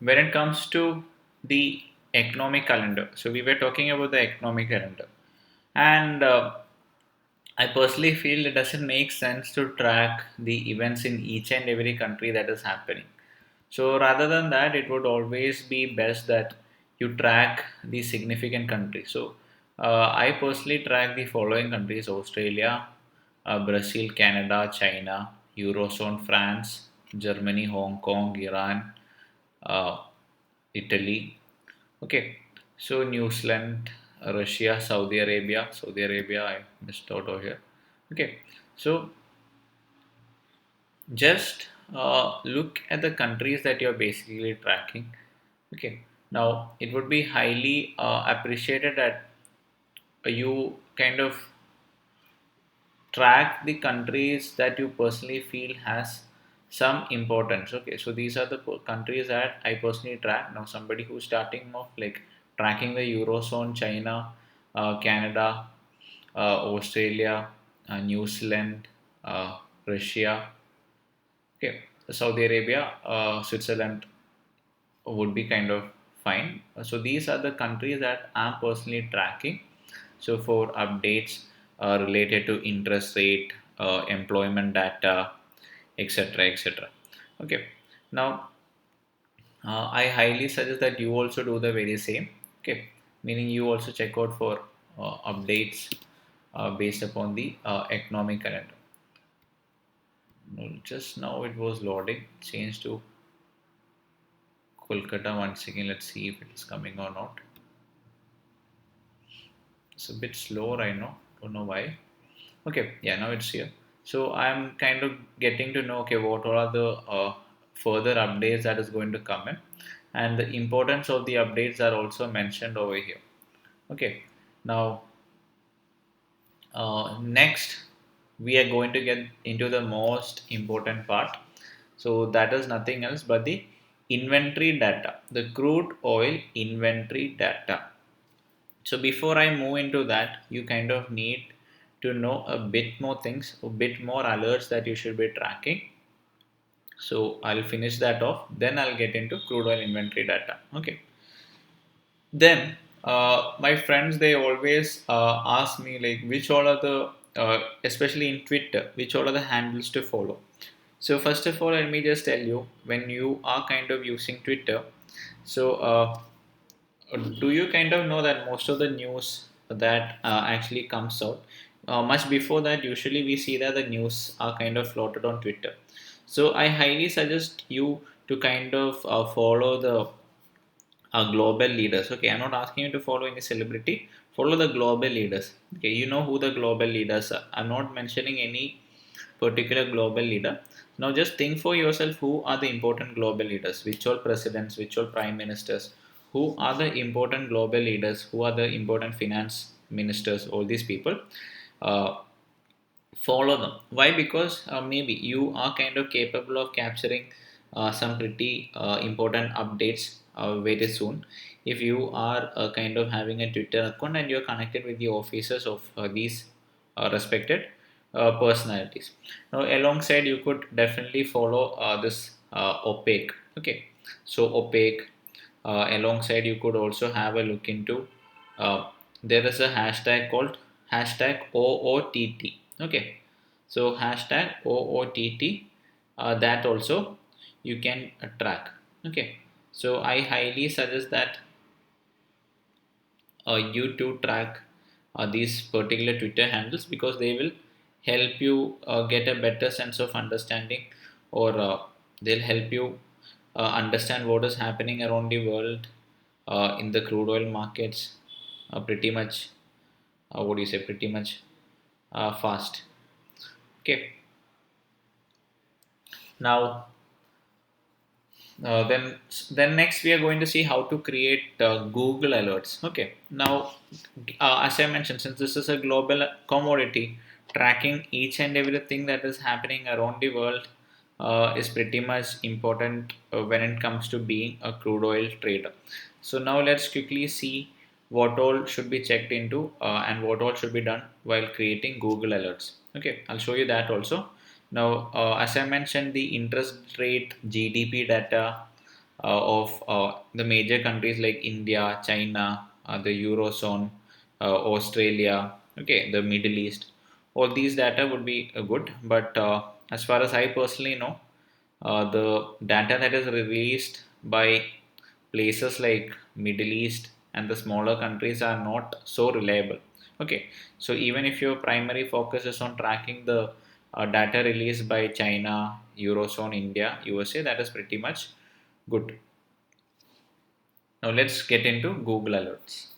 when it comes to the economic calendar, so we were talking about the economic calendar, and I personally feel it doesn't make sense to track the events in each and every country that is happening. So rather than that, it would always be best that you track the significant countries. So I personally track the following countries: Australia, Brazil, Canada, China, Eurozone, France, Germany, Hong Kong, Iran, uh, Italy. Okay, so New Zealand, Russia, Saudi Arabia, I missed out over here. Okay, so just look at the countries that you're basically tracking. Okay, now it would be highly appreciated that you kind of track the countries that you personally feel has some importance. Okay, so these are the countries that I personally track. Now somebody who's starting off like tracking the Eurozone: China, Canada, Australia, New Zealand, Russia, okay, Saudi Arabia, Switzerland would be kind of fine. So these are the countries that I'm personally tracking. So for updates related to interest rate, employment data, etc., etc. Okay. Now I highly suggest that you also do the very same. Okay, meaning you also check out for updates based upon the economic calendar. No, just now it was loading. Change to Kolkata once again. Let's see if it is coming or not. It's a bit slow right now. Don't know why. Okay, yeah, now it's here. So I'm kind of getting to know, okay, what are the further updates that is going to come in, and the importance of the updates are also mentioned over here. Okay, now next we are going to get into the most important part. So that is nothing else but the inventory data, the crude oil inventory data. So before I move into that, you kind of need to know a bit more things, a bit more alerts that you should be tracking. So I'll finish that off. Then I'll get into crude oil inventory data. Okay. Then my friends they always ask me like which all are the especially in Twitter, which all are the handles to follow. So first of all, let me just tell you when you are kind of using Twitter. So do you kind of know that most of the news that actually comes out much before that, usually we see that the news are kind of floated on Twitter. So I highly suggest you to kind of follow the global leaders. Okay, I'm not asking you to follow any celebrity. Follow the global leaders. Okay, you know who the global leaders are. I'm not mentioning any particular global leader. Now just think for yourself, who are the important global leaders, which all presidents, which all prime ministers, who are the important global leaders, who are the important finance ministers, all these people. uh, Follow them. Why? Because maybe you are kind of capable of capturing some pretty important updates very soon. If you are kind of having a Twitter account and you're connected with the officers of these respected personalities. Now alongside you could definitely follow this opaque. Okay, so opaque, alongside you could also have a look into there is a hashtag called hashtag OOTT. Okay, so hashtag OOTT, that also you can track. Okay, so I highly suggest that you to track these particular Twitter handles because they will help you get a better sense of understanding, or they'll help you understand what is happening around the world in the crude oil markets pretty much, what do you say, pretty much fast. Okay, now then next we are going to see how to create Google alerts. Okay, now as I mentioned, since this is a global commodity, tracking each and everything that is happening around the world is pretty much important when it comes to being a crude oil trader. So now let's quickly see what all should be checked into and what all should be done while creating Google alerts. Okay, I'll show you that also. Now, as I mentioned, the interest rate, GDP data, of the major countries like India, China, the Eurozone, Australia, okay, the Middle East. All these data would be good, but as far as I personally know, the data that is released by places like Middle East and the smaller countries are not so reliable. Okay, so even if your primary focus is on tracking the data released by China, Eurozone, India, USA, that is pretty much good. Now let's get into Google Alerts.